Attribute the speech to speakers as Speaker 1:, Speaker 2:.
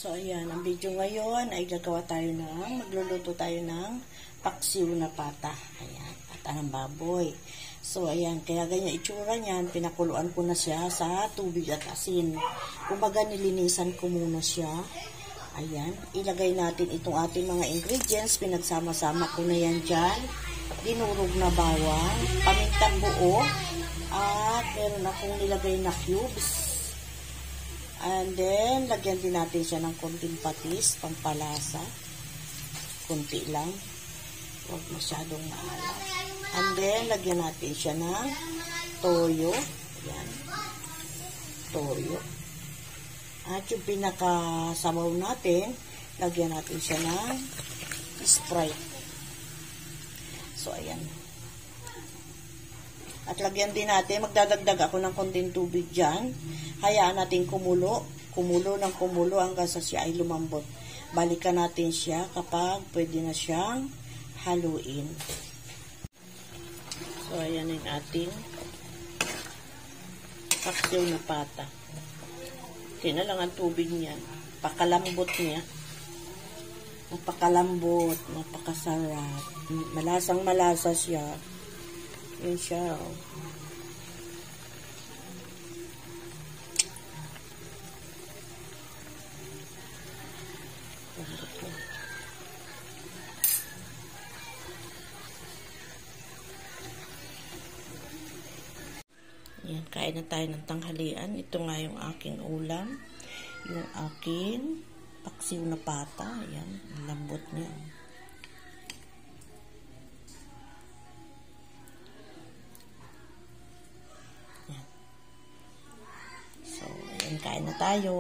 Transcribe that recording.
Speaker 1: So, ayan. Ang video ngayon ay magluluto tayo ng paksiw na pata. Ayan. Pata ng baboy. So, ayan. Kaya ganyan itsura niyan. Pinakuluan ko na siya sa tubig at asin. Kumbaga, nilinisan ko muna siya. Ayan. Ilagay natin itong ating mga ingredients. Pinagsama-sama ko na yan dyan. Dinurog na bawang. Pamintang buo. At meron akong nilagay na cubes. And then, lagyan din natin siya ng konting patis, pampalasa. Kunti lang. Huwag masyadong maalat. And then, lagyan natin siya ng toyo. Ayan. Toyo. At yung pinakasabaw natin, lagyan natin siya ng Sprite. So, ayan. At lagyan din natin, magdadagdag ako ng konting tubig dyan. Hayaan natin kumulo hanggang sa siya ay lumambot. Balikan natin siya kapag pwede na siyang haluin. So, ayan yung ating paksiw na pata. Okay na lang ang tubig niyan. Pakalambot niya. Napakalambot, napakasarap. Malasang malasa siya. Yun siya. Yan, kain na tayo ng tanghalian. Ito nga yung aking ulam. Yung aking paksiw na pata. Yan, ang lambot niya. Yan. So, ayan, kain na tayo.